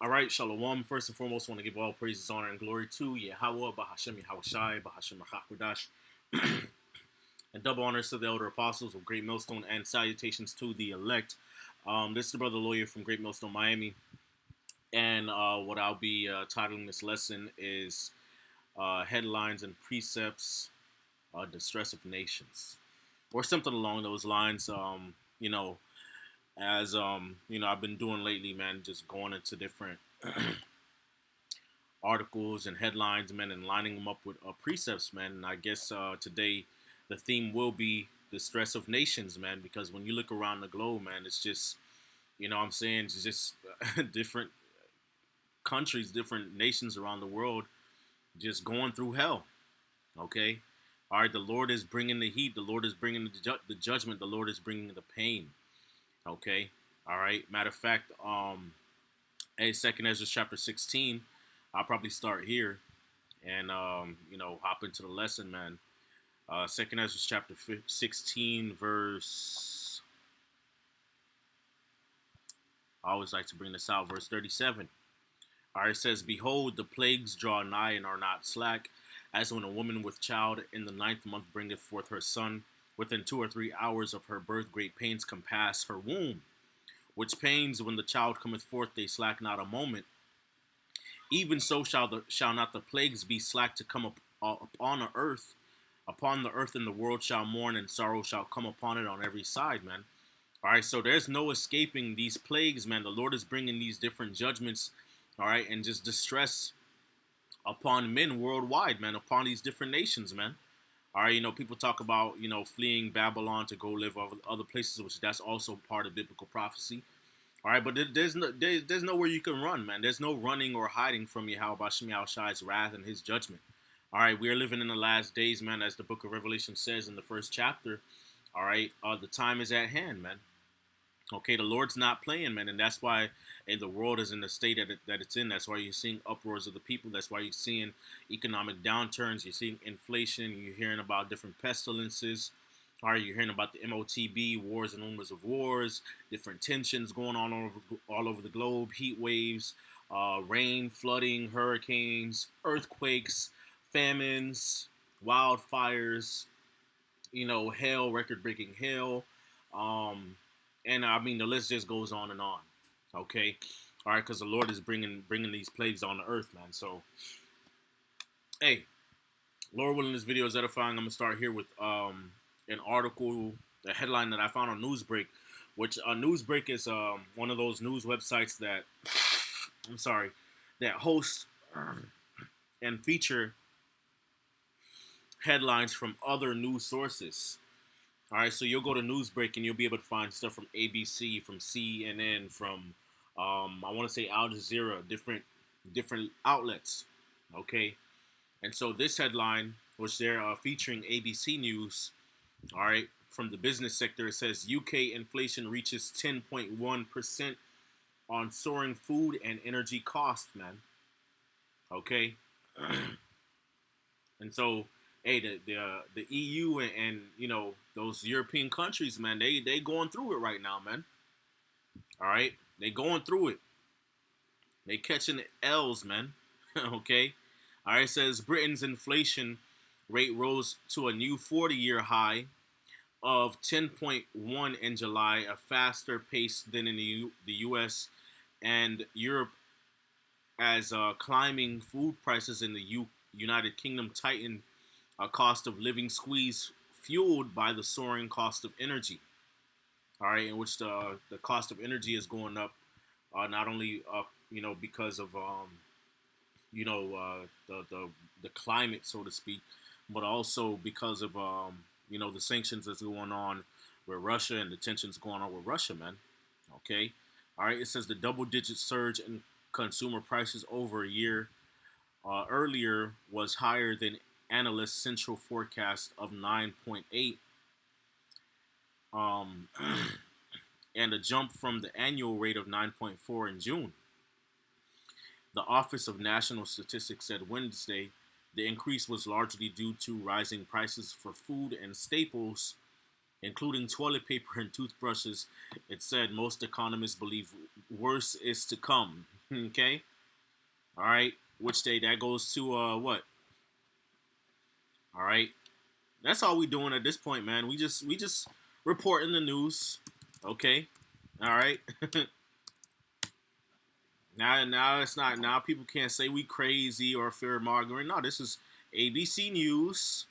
All right, Shalom. First and foremost, I want to give all praises, honor, and glory to Yahweh, Bahashem Yahushai, Bahashem Hakudash, and double honors to the elder apostles of Great Millstone, and salutations to the elect. This is the brother lawyer from Great Millstone, Miami, and what I'll be titling this lesson is Headlines and Precepts, Distress of Nations, or something along those lines. As I've been doing lately, man, just going into different articles and headlines, man, and lining them up with precepts, man. And I guess today the theme will be the stress of nations, man, because when you look around the globe, man, it's just, what I'm saying, it's just different countries, different nations around the world just going through hell, okay? All right, the Lord is bringing the heat. The Lord is bringing the judgment. The Lord is bringing the pain, okay? All right, matter of fact, Second Ezra chapter 16, I'll probably start here and, hop into the lesson, man. Second Ezra chapter 16, verse, I always like to bring this out, verse 37. All right, it says, "Behold, the plagues draw nigh and are not slack, as when a woman with child in the 9th month bringeth forth her son. Within 2 or 3 hours of her birth, great pains compass her womb. Which pains, when the child cometh forth, they slack not a moment. Even so shall not the plagues be slack to come upon the earth. Upon the earth and the world shall mourn, and sorrow shall come upon it on every side," man. All right, so there's no escaping these plagues, man. The Lord is bringing these different judgments, all right, and just distress upon men worldwide, man, upon these different nations, man. All right, people talk about, fleeing Babylon to go live other places, which that's also part of biblical prophecy. All right, but there's nowhere you can run, man. There's no running or hiding from Yahweh Shai's wrath and his judgment. All right, we are living in the last days, man, as the book of Revelation says in the first chapter. All right, the time is at hand, man. Okay, the Lord's not playing, man, and that's why the world is in the state that it's in. That's why you're seeing uproars of the people. That's why you're seeing economic downturns. You're seeing inflation. You're hearing about different pestilences. All right, you're hearing about the MOTB, wars and rumors of wars, different tensions going on all over the globe, heat waves, rain, flooding, hurricanes, earthquakes, famines, wildfires, hail, record-breaking hail, and I mean the list just goes on and on. Okay, all right, because the Lord is bringing these plagues on the earth, man. So, hey, Lord willing, this video is edifying. I'm gonna start here with an article, a headline that I found on Newsbreak, which Newsbreak is one of those news websites that that host and feature headlines from other news sources. All right, so you'll go to Newsbreak and you'll be able to find stuff from ABC, from CNN, from I want to say Al Jazeera, different outlets. Okay, and so this headline, which they're featuring ABC News, all right, from the business sector, it says UK inflation reaches 10.1% on soaring food and energy costs, man. Okay, and so, hey, the EU and those European countries, man, they going through it right now, man. All right, they going through it. They catching the L's, man. Okay. All right, it says Britain's inflation rate rose to a new 40-year high of 10.1 in July, a faster pace than in the U.S. and Europe, as climbing food prices in the United Kingdom tighten a cost of living squeeze fueled by the soaring cost of energy. All right, in which the cost of energy is going up, not only up, because of the climate, so to speak, but also because of the sanctions that's going on with Russia and the tensions going on with Russia, man. Okay, all right. It says the double-digit surge in consumer prices over a year earlier was higher than analysts' central forecast of 9.8, and a jump from the annual rate of 9.4 in June. The Office of National Statistics said Wednesday the increase was largely due to rising prices for food and staples, including toilet paper and toothbrushes. It said most economists believe worse is to come. Okay. All right. Which day that goes to what? All right. That's all we doing at this point, man. We just reporting the news. Okay. All right. Now it's not, now people can't say we crazy or fear mongering. No, this is ABC News.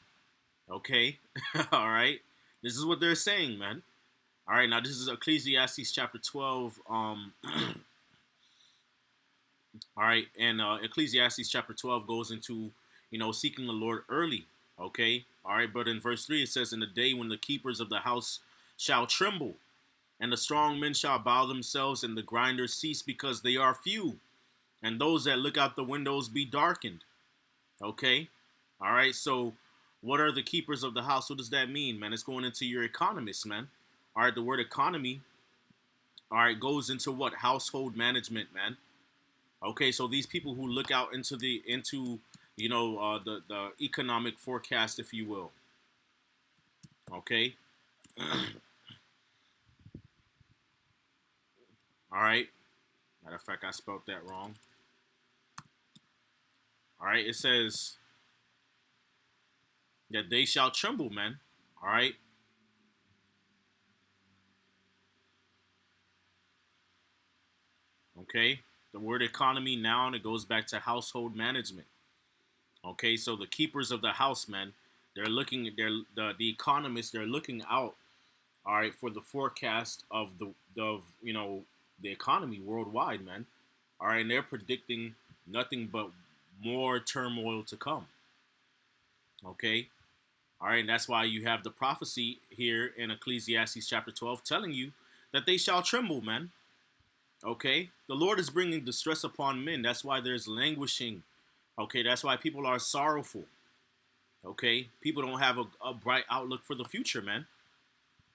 Okay. All right. This is what they're saying, man. All right. Now this is Ecclesiastes chapter 12. All right, and Ecclesiastes chapter 12 goes into, seeking the Lord early. Okay, all right, but in verse 3 it says, "In the day when the keepers of the house shall tremble, and the strong men shall bow themselves, and the grinders cease because they are few, and those that look out the windows be darkened." Okay, all right, so what are the keepers of the house? What does that mean, man? It's going into your economists, man. All right, the word economy, all right, goes into what? Household management, man. Okay, so these people who look out into the economic forecast, if you will. Okay, all right. Matter of fact, I spelled that wrong. All right, it says that they shall tremble, man. All right, okay. The word economy noun, it goes back to household management. Okay, so the keepers of the house, man, they're looking. The economists. They're looking out. All right, for the forecast of the economy worldwide, man. All right, and they're predicting nothing but more turmoil to come. Okay, all right, and that's why you have the prophecy here in Ecclesiastes chapter 12 telling you that they shall tremble, man. Okay, the Lord is bringing distress upon men. That's why there's languishing. Okay, that's why people are sorrowful. Okay, people don't have a bright outlook for the future, man.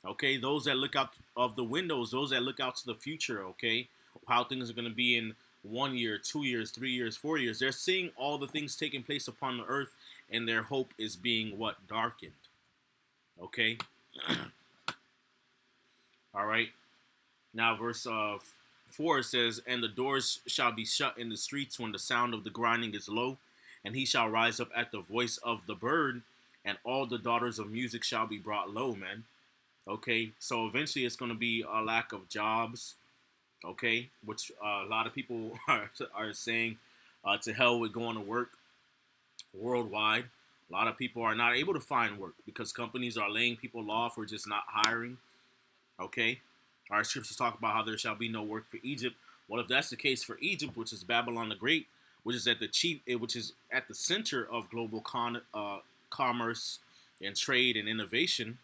Okay, those that look out of the windows, those that look out to the future, okay, how things are going to be in 1 year, 2 years, 3 years, 4 years. They're seeing all the things taking place upon the earth, and their hope is being what? Darkened. Okay, all right. Now, verse 4 says, "And the doors shall be shut in the streets when the sound of the grinding is low, and he shall rise up at the voice of the bird, and all the daughters of music shall be brought low," man. Okay, so eventually it's going to be a lack of jobs. Okay, which a lot of people are saying, to hell with going to work worldwide. A lot of people are not able to find work because companies are laying people off or just not hiring. Okay, our scriptures talk about how there shall be no work for Egypt. Well, if that's the case for Egypt, which is Babylon the Great, which is at the center of global commerce and trade and innovation.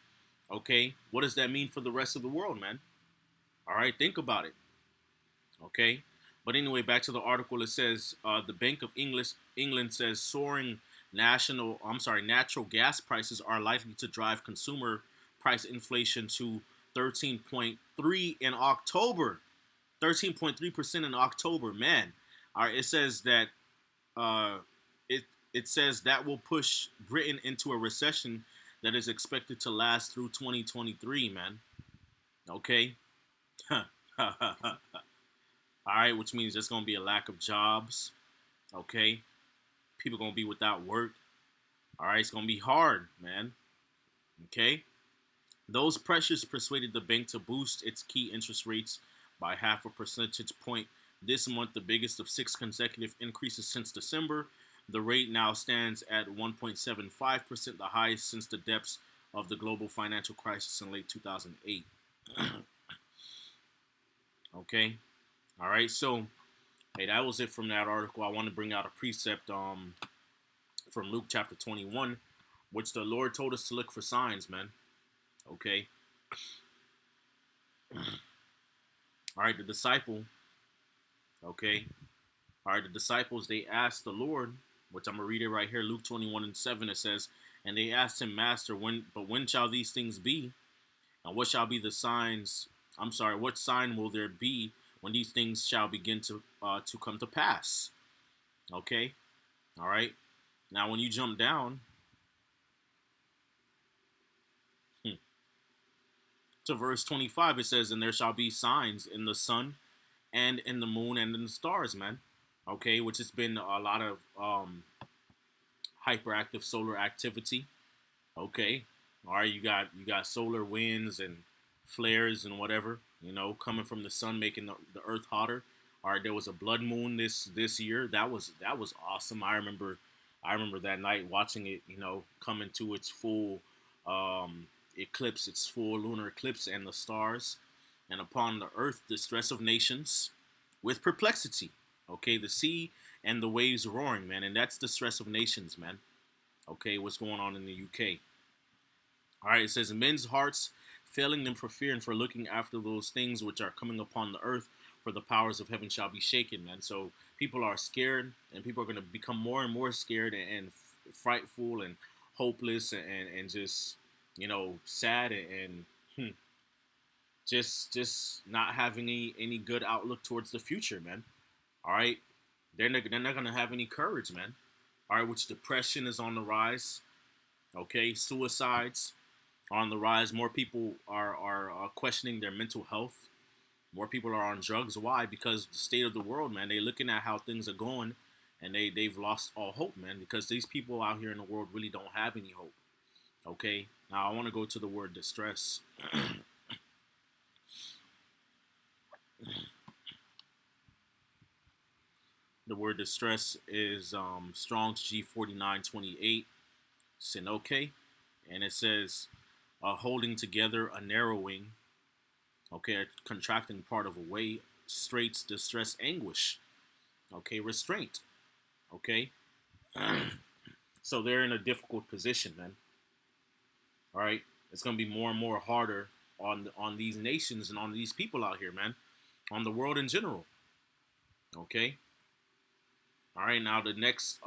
Okay, what does that mean for the rest of the world, man? All right, think about it. Okay, but anyway, back to the article. It says the Bank of England says soaring natural gas prices are likely to drive consumer price inflation to 13.3 in October. 13.3% in October, man. All right, it says that uh, it says that will push Britain into a recession that is expected to last through 2023, man. Okay. All right, which means there's gonna be a lack of jobs. Okay, people gonna be without work. All right, it's gonna be hard, man. Okay, those pressures persuaded the bank to boost its key interest rates by half a percentage point this month, the biggest of six consecutive increases since December. The rate now stands at 1.75%, the highest since the depths of the global financial crisis in late 2008. Okay, all right, so hey, that was it from that article. I want to bring out a precept from Luke chapter 21, which the Lord told us to look for signs, man. Okay. All right, the disciple, okay. All right, the disciples, they asked the Lord, which I'm going to read it right here, Luke 21:7, it says, "And they asked him, Master, when shall these things be? And what shall be the signs? What sign will there be when these things shall begin to come to pass?" Okay. All right. Now, when you jump down to verse 25, it says, "And there shall be signs in the sun and in the moon and in the stars, man. Okay, which has been a lot of hyperactive solar activity. Okay, all right, you got solar winds and flares and whatever, coming from the sun, making the Earth hotter. All right, there was a blood moon this year. That was awesome. I remember that night watching it, come into its full eclipse, its full lunar eclipse, and the stars, and upon the Earth, the stress of nations, with perplexity. Okay, the sea and the waves roaring, man, and that's the stress of nations, man. Okay, what's going on in the UK? All right, it says men's hearts failing them for fear and for looking after those things which are coming upon the earth, for the powers of heaven shall be shaken, man. So people are scared, and people are going to become more and more scared and frightful and hopeless and just sad and just not having any good outlook towards the future, man. All right, they're not going to have any courage, man. All right, which depression is on the rise. Okay, suicides on the rise. More people are questioning their mental health. More people are on drugs. Why? Because the state of the world, man. They're looking at how things are going, and they've lost all hope, man. Because these people out here in the world really don't have any hope. Okay. Now I want to go to the word distress. The word distress is Strong's G4928 Sinoke, and it says holding together, a narrowing, okay, a contracting part of a way, straits, distress, anguish, okay, restraint, okay. So they're in a difficult position, man. All right, it's gonna be more and more harder on these nations and on these people out here, man, on the world in general. Okay. All right. Now the next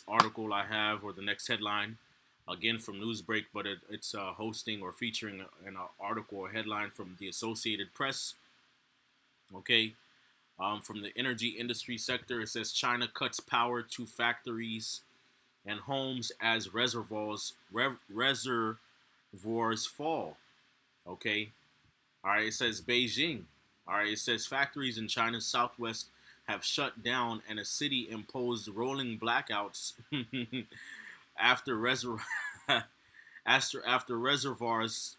article I have, or the next headline, again from Newsbreak, but it's hosting or featuring an article or headline from the Associated Press. Okay. From the energy industry sector, it says China cuts power to factories and homes as reservoirs fall. Okay. All right. It says Beijing. All right. It says factories in China's southwest have shut down, and a city imposed rolling blackouts after reservoir after reservoirs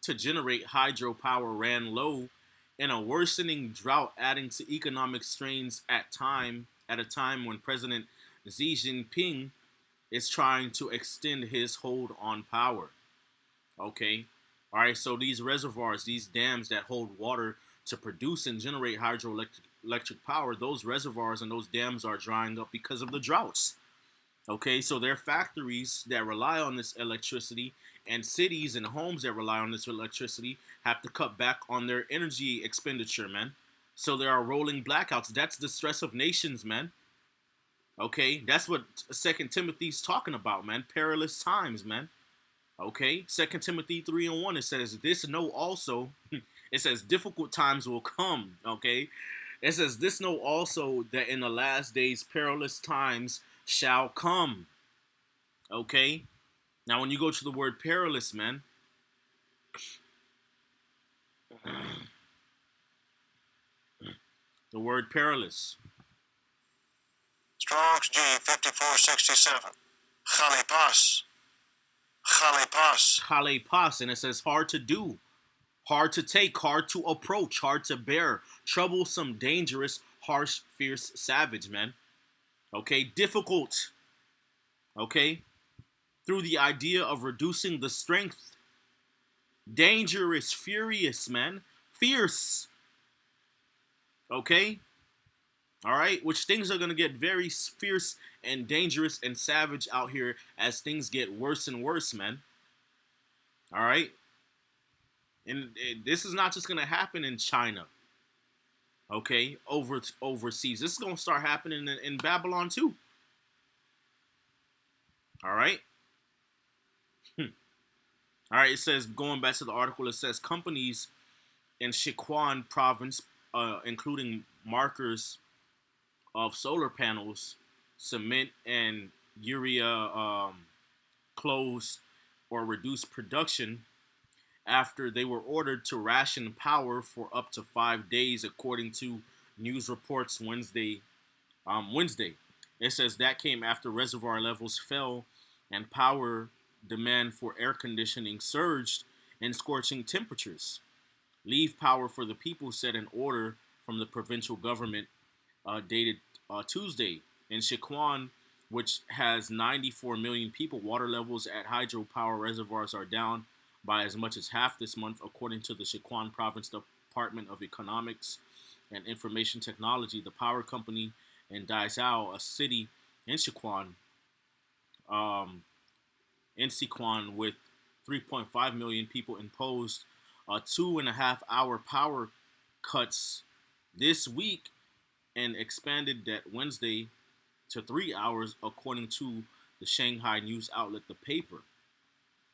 to generate hydropower ran low in a worsening drought, adding to economic strains at a time when President Xi Jinping is trying to extend his hold on power. Okay. All right. So these reservoirs, these dams that hold water to produce and generate hydroelectric power, those reservoirs and those dams are drying up because of the droughts. Okay. So there are factories that rely on this electricity, and cities and homes that rely on this electricity have to cut back on their energy expenditure, man. So there are rolling blackouts. That's the stress of nations, man. Okay. That's what Second Timothy's talking about, man. Perilous times, man. Okay, Second Timothy 3:1, it says, "This know also." It says, "Difficult times will come." Okay, it says, "This know also that in the last days perilous times shall come." Okay, now when you go to the word perilous, man, the word perilous, Strong's G 5467. Khalipas. Khalipas. Khalepas, and it says hard to do, hard to take, hard to approach, hard to bear, troublesome, dangerous, harsh, fierce, savage, man. Okay, difficult. Okay, through the idea of reducing the strength. Dangerous, furious, man. Fierce. Okay? All right? Which things are going to get very fierce and dangerous and savage out here as things get worse and worse, man. All right? And this is not just going to happen in China. Okay? Overseas. This is going to start happening in Babylon too. All right? All right, it says, going back to the article, it says companies in Sichuan province, including markers of solar panels, cement, and urea, close or reduce production after they were ordered to ration power for up to 5 days, according to news reports Wednesday. It says that came after reservoir levels fell and power demand for air conditioning surged in scorching temperatures. Leave power for the people, said an order from the provincial government dated Tuesday. In Sichuan, which has 94 million people, water levels at hydropower reservoirs are down by as much as half this month, according to the Sichuan Province Department of Economics and Information Technology. The power company in Daizhou, a city in um, Sichuan with 3.5 million people, imposed 2.5 hour power cuts this week and expanded that Wednesday to 3 hours, according to the Shanghai news outlet The Paper.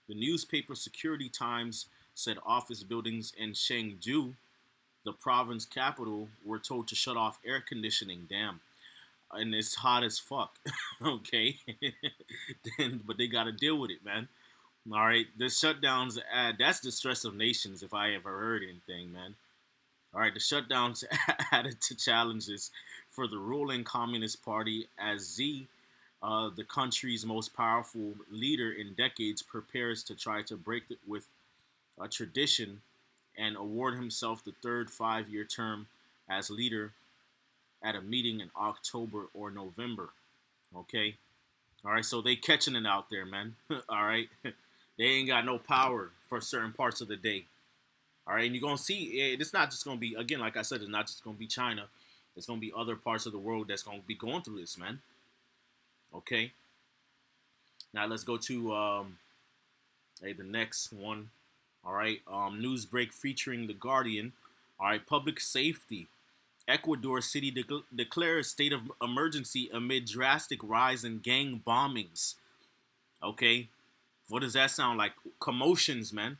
The newspaper Security Times said office buildings in Chengdu, the province capital, were told to shut off air conditioning. Damn. And it's hot as fuck. Okay. But they got to deal with it, man. All right. The shutdowns, that's the stress of nations, if I ever heard anything, man. All right. The shutdowns added to challenges for the ruling Communist Party as the country's most powerful leader in decades, prepares to try to break it with a tradition and award himself the third 5 year term as leader at a meeting in October or November. Okay. All right. So they catching it out there, man. All right. They ain't got no power for certain parts of the day. All right. And you're going to see it's not just going to be, again, like I said, it's not just going to be China. It's going to be other parts of the world that's going to be going through this, man. Okay. Now let's go to the next one. All right. News break featuring The Guardian. All right. Public safety. Ecuador city declares state of emergency amid drastic rise in gang bombings. Okay. What does that sound like? Commotions, man.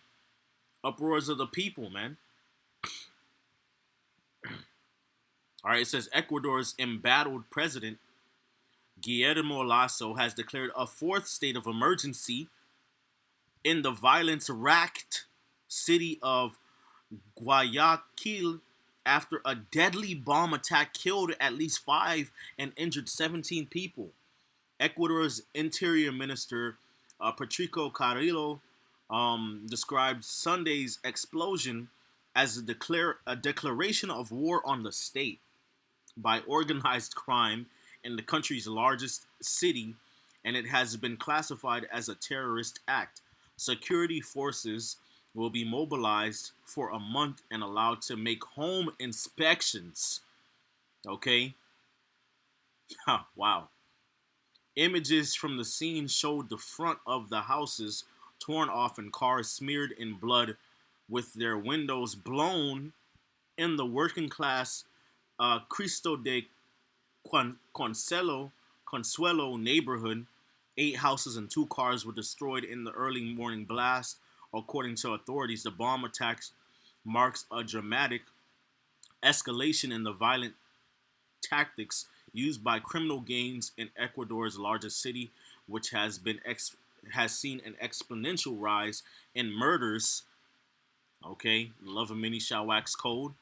Uproars of the people, man. All right. It says Ecuador's embattled president, Guillermo Lasso, has declared a fourth state of emergency in the violence-racked city of Guayakil after a deadly bomb attack killed at least 5 and injured 17 people. Ecuador's Interior Minister Patricio Carrillo described Sunday's explosion as a declaration of war on the state by organized crime in the country's largest city, and it has been classified as a terrorist act. Security forces will be mobilized for a month and allowed to make home inspections. Okay? Wow. Images from the scene showed the front of the houses torn off and cars smeared in blood with their windows blown in the working class Cristo de Consuelo neighborhood. 8 houses and 2 cars were destroyed in the early morning blast. According to authorities, the bomb attacks marks a dramatic escalation in the violent tactics used by criminal gangs in Ecuador's largest city, which has seen an exponential rise in murders. Okay, love of many shall wax cold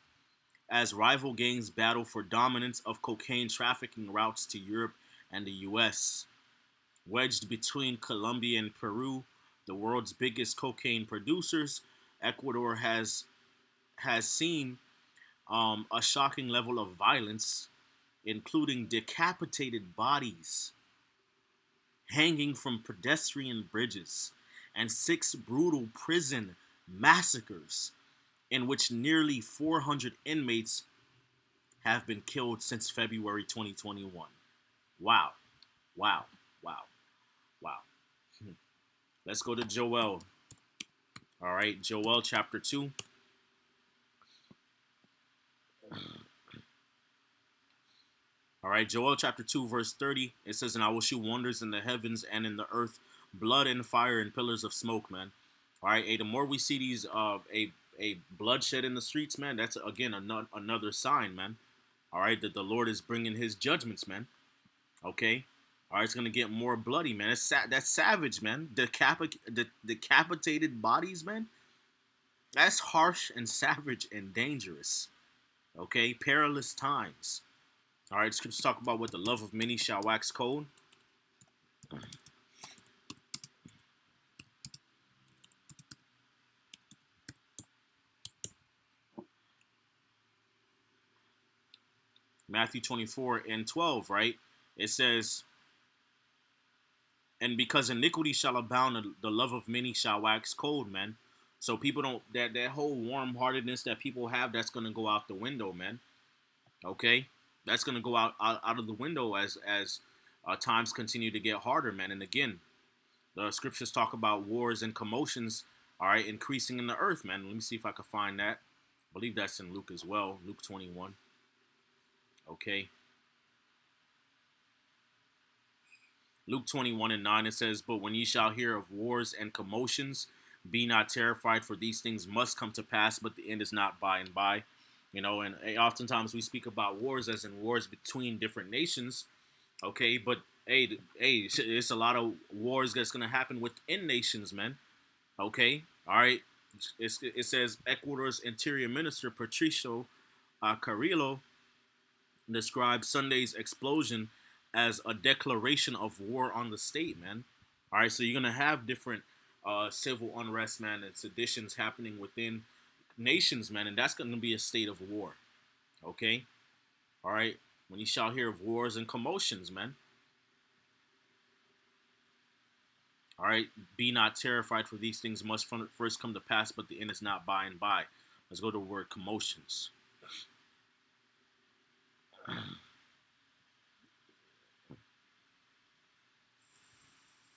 as rival gangs battle for dominance of cocaine trafficking routes to Europe and the U.S. Wedged between Colombia and Peru, the world's biggest cocaine producers, Ecuador has seen a shocking level of violence, including decapitated bodies hanging from pedestrian bridges and 6 brutal prison massacres in which nearly 400 inmates have been killed since February 2021. Wow. Wow. Wow. Wow. Let's go to Joel. All right, Joel chapter 2. All right, Joel chapter 2, verse 30. It says, "And I will show wonders in the heavens and in the earth, blood and fire and pillars of smoke," man. All right, hey, the more we see these, a bloodshed in the streets, man, that's again another sign, man. All right, that the Lord is bringing His judgments, man. Okay. All right, it's gonna get more bloody, man. That's savage, man. Decapitated bodies, man. That's harsh and savage and dangerous. Okay, perilous times. All right, scriptures talk about what the love of many shall wax cold. Matthew 24 and 12, right? It says, and because iniquity shall abound, the love of many shall wax cold, man. So people don't, that whole warm-heartedness that people have, that's gonna go out the window, man. Okay, that's gonna go out of the window as times continue to get harder, man. And again, the scriptures talk about wars and commotions, all right, increasing in the earth, man. Let me see if I can find that. I believe that's in Luke as well, Luke 21. Okay, Luke 21 and 9, it says, but when ye shall hear of wars and commotions, be not terrified, for these things must come to pass, but the end is not by and by. You know, and oftentimes we speak about wars as in wars between different nations. Okay, but hey, it's a lot of wars that's gonna happen within nations, man. Okay, all right. It says Ecuador's Interior Minister Patricio Carrillo described Sunday's explosion as a declaration of war on the state, man. All right, so you're gonna have different civil unrest, man, and seditions happening within nations, man, and that's gonna be a state of war. Okay, all right. When you shall hear of wars and commotions, man. All right, be not terrified, for these things must first come to pass, but the end is not by and by. Let's go to the word commotions.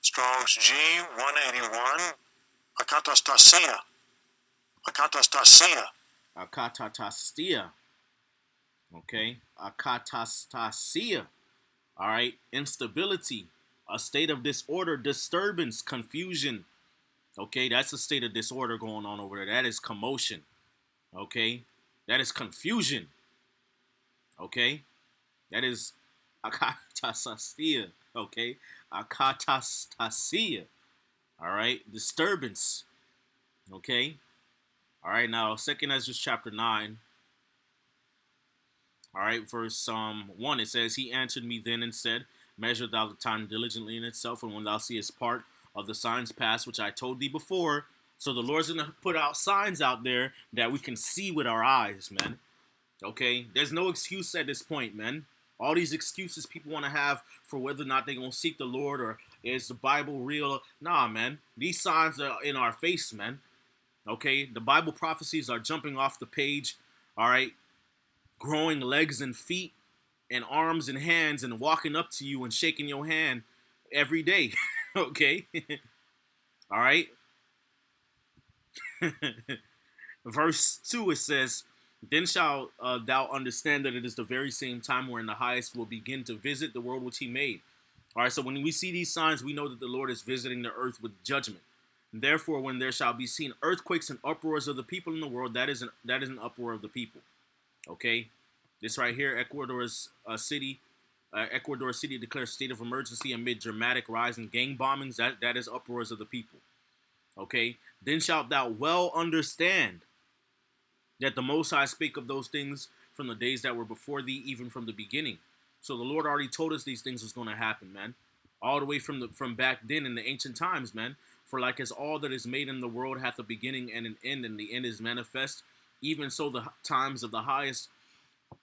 Strong's G 181. Akatastasia. Akatastasia. Akatastasia. Okay, akatastasia. All right, instability, a state of disorder, disturbance, confusion. Okay, that's a state of disorder going on over there. That is commotion. Okay, that is confusion. Okay, that is akatastasia. Okay, akatastasia. All right, disturbance. Okay, all right. Now, Second Ezra chapter 9. All right, verse 1. It says, "He answered me then and said, Measure thou the time diligently in itself, and when thou seest part of the signs pass, which I told thee before." So the Lord's gonna put out signs out there that we can see with our eyes, man. Okay, there's no excuse at this point, man. All these excuses people want to have for whether or not they're gonna seek the Lord or is the Bible real? Nah, man. These signs are in our face, man. Okay, the Bible prophecies are jumping off the page. All right, growing legs and feet and arms and hands and walking up to you and shaking your hand every day. Okay, all right. Verse 2, it says, then shall thou understand that it is the very same time wherein the highest will begin to visit the world which he made. All right, so when we see these signs, we know that the Lord is visiting the earth with judgment. And therefore, when there shall be seen earthquakes and uproars of the people in the world, that is an uproar of the people. Okay, this right here, Ecuador City declares state of emergency amid dramatic rise in gang bombings. That is uproars of the people. Okay, then shalt thou well understand that the Most High spake of those things from the days that were before thee, even from the beginning. So the Lord already told us these things was going to happen, man. All the way from back then in the ancient times, man. For like as all that is made in the world hath a beginning and an end, and the end is manifest, even so the times of the highest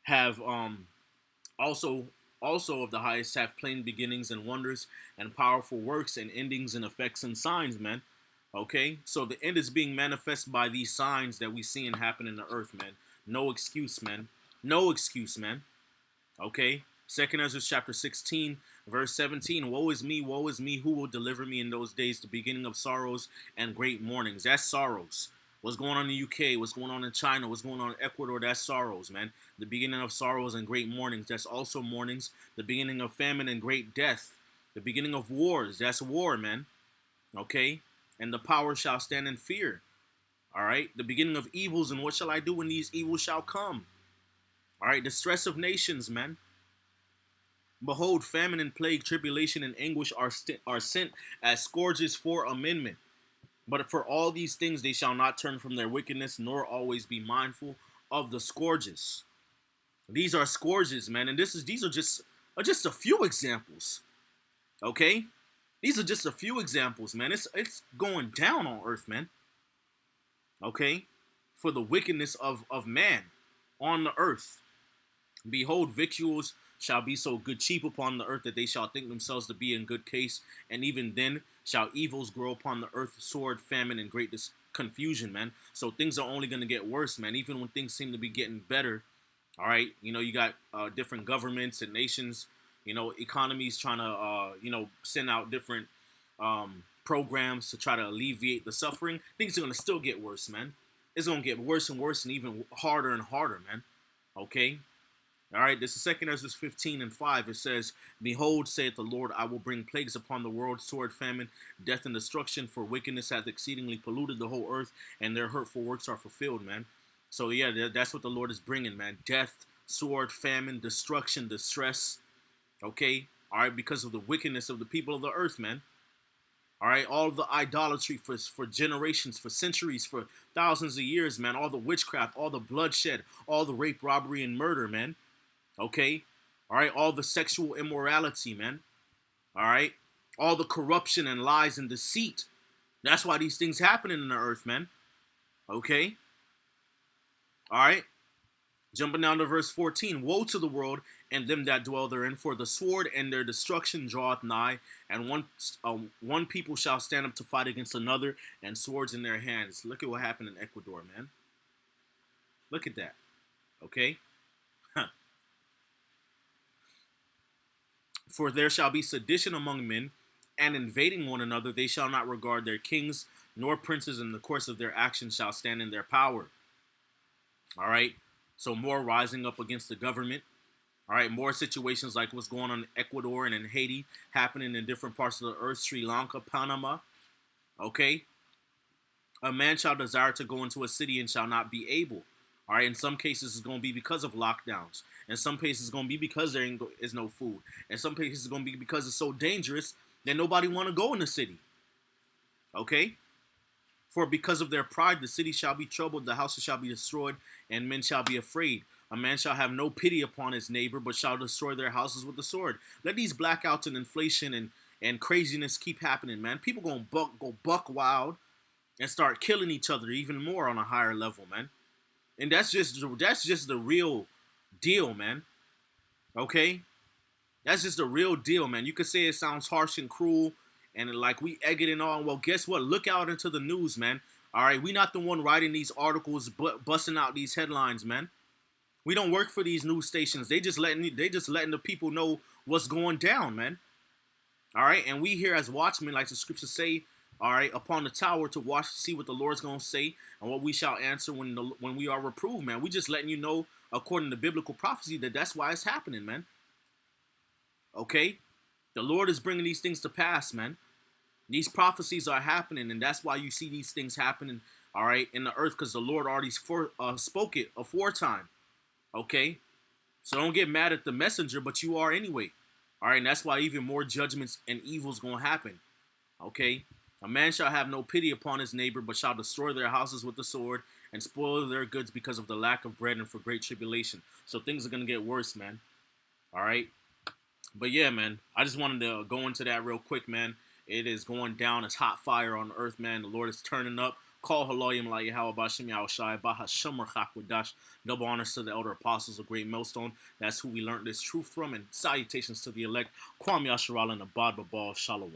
have also of the highest have plain beginnings and wonders and powerful works and endings and effects and signs, man. Okay, so the end is being manifest by these signs that we see and happen in the earth, man. No excuse, man. No excuse, man. Okay, Second Ezra chapter 16, verse 17. Woe is me, who will deliver me in those days, the beginning of sorrows and great mournings. That's sorrows. What's going on in the UK? What's going on in China? What's going on in Ecuador? That's sorrows, man. The beginning of sorrows and great mournings. That's also mournings. The beginning of famine and great death. The beginning of wars. That's war, man. Okay? And the power shall stand in fear. All right? The beginning of evils, and what shall I do when these evils shall come? All right? The stress of nations, man. Behold, famine and plague, tribulation and anguish are sent as scourges for amendment. But for all these things they shall not turn from their wickedness, nor always be mindful of the scourges. These are scourges, man, and these are just a few examples. Okay? These are just a few examples, man. It's going down on earth, man. Okay? For the wickedness of man on the earth. Behold, victuals shall be so good cheap upon the earth that they shall think themselves to be in good case, and even then shall evils grow upon the earth, sword, famine, and great confusion, man. So things are only going to get worse, man, even when things seem to be getting better. All right, you got different governments and nations, economies trying to, send out different programs to try to alleviate the suffering. Things are going to still get worse, man. It's going to get worse and worse and even harder and harder, man. Okay? All right, this is 2 Ezra 15:5. It says, Behold, saith the Lord, I will bring plagues upon the world, sword, famine, death, and destruction, for wickedness hath exceedingly polluted the whole earth, and their hurtful works are fulfilled, man. So, yeah, that's what the Lord is bringing, man. Death, sword, famine, destruction, distress, okay? All right, because of the wickedness of the people of the earth, man. All right, all the idolatry for generations, for centuries, for thousands of years, man. All the witchcraft, all the bloodshed, all the rape, robbery, and murder, man. Okay? All right? All the sexual immorality, man. All right? All the corruption and lies and deceit. That's why these things happening in the earth, man. Okay? All right? Jumping down to verse 14. Woe to the world and them that dwell therein, for the sword and their destruction draweth nigh, and one people shall stand up to fight against another, and swords in their hands. Look at what happened in Ecuador, man. Look at that. Okay? For there shall be sedition among men, and invading one another, they shall not regard their kings nor princes, in the course of their actions shall stand in their power. All right? So more rising up against the government. All right? More situations like what's going on in Ecuador and in Haiti, happening in different parts of the earth, Sri Lanka, Panama. Okay? A man shall desire to go into a city and shall not be able. All right, in some cases, it's going to be because of lockdowns. In some cases, it's going to be because there is no food. In some cases, it's going to be because it's so dangerous that nobody want to go in the city. Okay? For because of their pride, the city shall be troubled, the houses shall be destroyed, and men shall be afraid. A man shall have no pity upon his neighbor, but shall destroy their houses with the sword. Let these blackouts and inflation and craziness keep happening, man. People going to go buck wild and start killing each other even more on a higher level, man. And that's just the real deal, man. Okay? That's just the real deal, man. You could say it sounds harsh and cruel and like we egg it and all. Well, guess what? Look out into the news, man. All right? We not the one writing these articles, busting out these headlines, man. We don't work for these news stations. They just letting the people know what's going down, man. All right? And we here as watchmen, like the scriptures say, all right, upon the tower to watch, see what the Lord's going to say and what we shall answer when we are reproved, man. We just letting you know, according to biblical prophecy, that's why it's happening, man. Okay? The Lord is bringing these things to pass, man. These prophecies are happening, and that's why you see these things happening, all right, in the earth, because the Lord already spoke it aforetime. Okay? So don't get mad at the messenger, but you are anyway. All right, and that's why even more judgments and evils going to happen. Okay? A man shall have no pity upon his neighbor, but shall destroy their houses with the sword and spoil their goods because of the lack of bread and for great tribulation. So things are going to get worse, man. All right? But yeah, man, I just wanted to go into that real quick, man. It is going down. It's hot fire on earth, man. The Lord is turning up. Call Haloyim La Yahweh Bashim Yahushai Bahashamar Chakwadash. Double honors to the elder apostles of Great Millstone. That's who we learned this truth from. And salutations to the elect. Kwame Yasharal and Abad Babal Shalom.